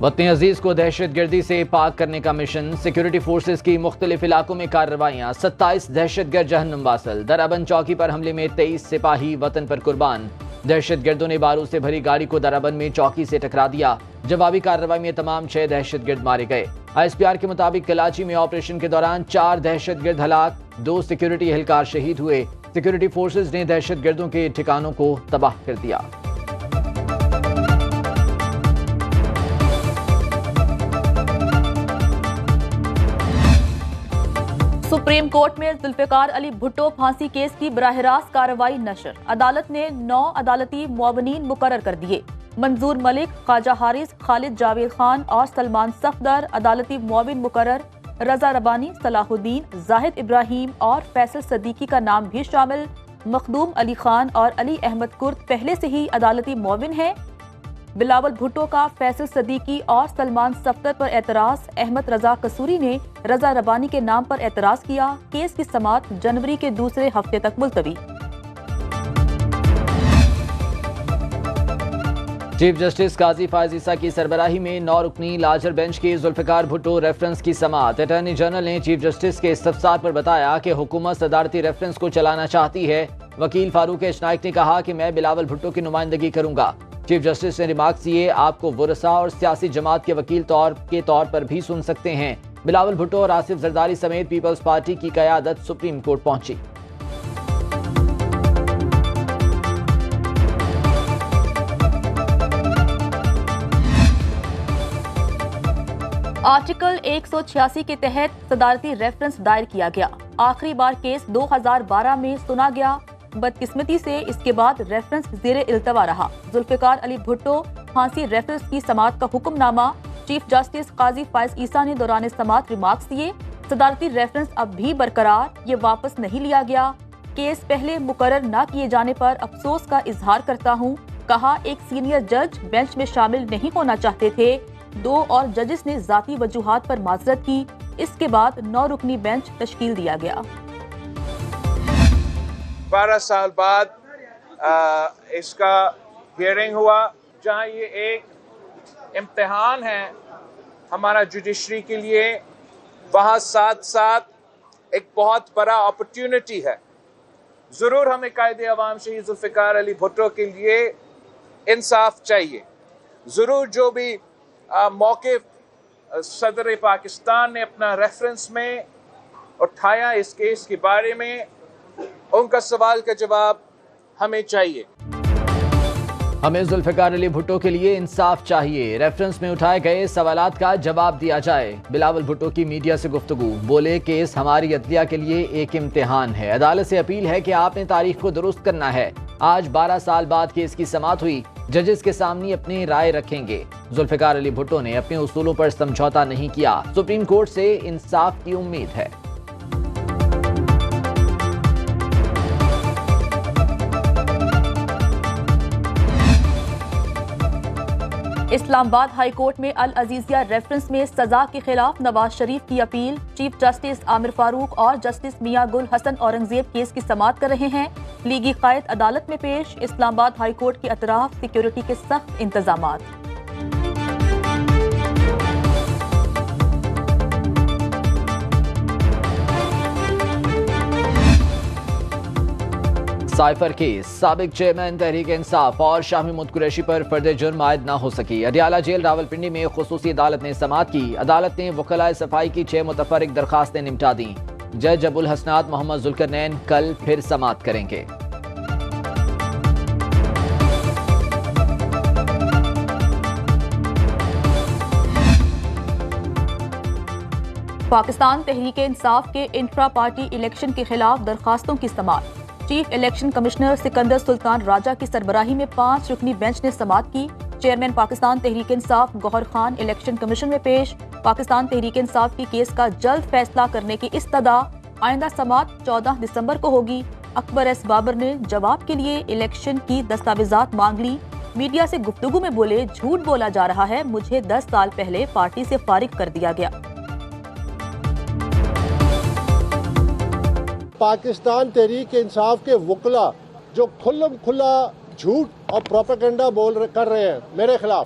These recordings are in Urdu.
وطن عزیز کو دہشت گردی سے پاک کرنے کا مشن، سیکورٹی فورسز کی مختلف علاقوں میں کارروائیاں، 27 دہشت گرد جہنم واصل، درابند چوکی پر حملے میں 23 سپاہی وطن پر قربان، دہشت گردوں نے بارود سے بھری گاڑی کو درابند میں چوکی سے ٹکرا دیا، جوابی کارروائی میں تمام 6 دہشت گرد مارے گئے۔ ISPR کے مطابق کراچی میں آپریشن کے دوران 4 دہشت گرد ہلاک، 2 سیکورٹی اہلکار شہید ہوئے، سیکورٹی فورسز نے دہشت گردوں کے ٹھکانوں کو تباہ کر دیا۔ سپریم کورٹ میں ذوالفقار علی بھٹو پھانسی کیس کی براہ راست کارروائی نشر، عدالت نے 9 عدالتی معاونین مقرر کر دیے۔ منظور ملک، خواجہ حارث، خالد جاوید خان اور سلمان صفدر عدالتی معاون مقرر، رضا ربانی، صلاح الدین، زاہد ابراہیم اور فیصل صدیقی کا نام بھی شامل، مخدوم علی خان اور علی احمد کرد پہلے سے ہی عدالتی معاون ہیں۔ بلاول بھٹو کا فیصل صدیقی اور سلمان صفدر پر اعتراض، احمد رضا قصوری نے رضا ربانی کے نام پر اعتراض کیا، کیس کی سماعت جنوری کے دوسرے ہفتے تک ملتوی۔ چیف جسٹس قاضی فائز عیسیٰ کی سربراہی میں 9 رکنی لارجر بینچ کی ذوالفقار بھٹو ریفرنس کی سماعت۔ اٹارنی جنرل نے چیف جسٹس کے استفسار پر بتایا کہ حکومت صدارتی ریفرنس کو چلانا چاہتی ہے۔ وکیل فاروق ایچ نائک نے کہا کہ میں بلاول بھٹو کی نمائندگی کروں گا۔ چیف جسٹس نے ریمارکس کیے، آپ کو ورثاء اور سیاسی جماعت کے وکیل کے طور پر بھی سن سکتے ہیں۔ بلاول بھٹو اور آصف زرداری سمیت پیپلز پارٹی کی قیادت سپریم کورٹ پہنچی۔ آرٹیکل 186 کے تحت صدارتی ریفرنس دائر کیا گیا، آخری بار کیس 2012 میں سنا گیا، بدقسمتی سے اس کے بعد ریفرنس زیر التوا رہا۔ ذوالفقار علی بھٹو پھانسی ریفرنس کی سماعت کا حکم نامہ چیف جسٹس قاضی فائز عیسیٰ نے دوران سماعت ریمارکس دیے، صدارتی ریفرنس اب بھی برقرار، یہ واپس نہیں لیا گیا، کیس پہلے مقرر نہ کیے جانے پر افسوس کا اظہار کرتا ہوں، کہا ایک سینئر جج بینچ میں شامل نہیں ہونا چاہتے تھے، 2 اور ججز نے ذاتی وجوہات پر معذرت کی، اس کے بعد 9 رکنی بینچ تشکیل دیا گیا۔ 12 سال بعد اس کا ہیئرنگ ہوا، جہاں یہ ایک امتحان ہے ہمارا جوڈیشری کے لیے، وہاں ساتھ ساتھ ایک بہت بڑا اپرچونٹی ہے۔ ضرور ہمیں قائد عوام شہید ذوالفقار علی بھٹو کے لیے انصاف چاہیے، ضرور جو بھی موقف صدر پاکستان نے اپنا ریفرنس میں اٹھایا اس کیس کے بارے میں، ان کا سوال کا جواب ہمیں چاہیے۔ ہمیں ذوالفقار علی بھٹو کے لیے انصاف چاہیے، ریفرنس میں اٹھائے گئے سوالات کا جواب دیا جائے۔ بلاول بھٹو کی میڈیا سے گفتگو، بولے کیس ہماری عدلیہ کے لیے ایک امتحان ہے، عدالت سے اپیل ہے کہ آپ نے تاریخ کو درست کرنا ہے۔ آج 12 سال بعد کیس کی سماعت ہوئی، ججز کے سامنے اپنی رائے رکھیں گے۔ ذوالفقار علی بھٹو نے اپنے اصولوں پر سمجھوتا نہیں کیا، سپریم کورٹ سے انصاف کی امید ہے۔ اسلام آباد ہائی کورٹ میں العزیزیہ ریفرنس میں سزا کے خلاف نواز شریف کی اپیل، چیف جسٹس عامر فاروق اور جسٹس میاں گل حسن اورنگزیب کیس کی سماعت کر رہے ہیں، لیگی قائد عدالت میں پیش، اسلام آباد ہائی کورٹ کے اطراف سیکیورٹی کے سخت انتظامات۔ سائفر کیس، سابق چیئرمین تحریک انصاف اور شاہ محمود قریشی پر فرد جرم عائد نہ ہو سکی، اڈیالہ جیل راولپنڈی میں خصوصی عدالت نے سماعت کی، عدالت نے وکلاء صفائی کی 6 متفرق درخواستیں نمٹا دیں، جج ابوالحسنات محمد ذوالقرنین کل پھر سماعت کریں گے۔ پاکستان تحریک انصاف کے انٹرا پارٹی الیکشن کے خلاف درخواستوں کی سماعت، چیف الیکشن کمشنر سکندر سلطان راجہ کی سربراہی میں 5 رکنی بینچ نے سماعت کی، چیئرمین پاکستان تحریک انصاف گوہر خان الیکشن کمیشن میں پیش، پاکستان تحریک انصاف کی کیس کا جلد فیصلہ کرنے کی استدعا، آئندہ سماعت 14 دسمبر کو ہوگی۔ اکبر ایس بابر نے جواب کے لیے الیکشن کی دستاویزات مانگ لی، میڈیا سے گفتگو میں بولے جھوٹ بولا جا رہا ہے، مجھے 10 سال پہلے پارٹی سے فارغ کر دیا گیا۔ پاکستان تحریک انصاف کے وکلاء جو کھلم کھلا جھوٹ اور پروپیگنڈا کر رہے ہیں میرے خلاف،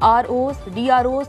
ROs, DROs,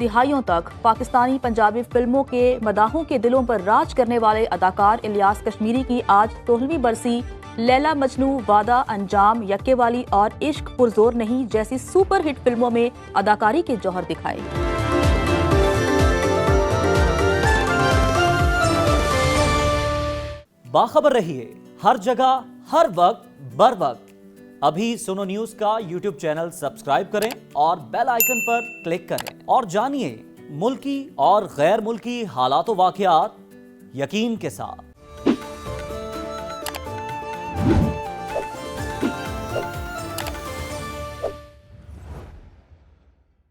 دہائیوں تک پاکستانی پنجابی فلموں کے مداحوں کے دلوں پر راج کرنے والے اداکار الیاس کشمیری کی آج 16ویں برسی لیلا مجنو، وعدہ، انجام، یکے والی اور عشق پرزور نہیں جیسی سپر ہٹ فلموں میں اداکاری کے جوہر دکھائے۔ باخبر رہیے، ہر جگہ ہر وقت بر وقت۔ ابھی سنو نیوز کا یوٹیوب چینل سبسکرائب کریں اور بیل آئیکن پر کلک کریں اور جانیے ملکی اور غیر ملکی حالات و واقعات یقین کے ساتھ۔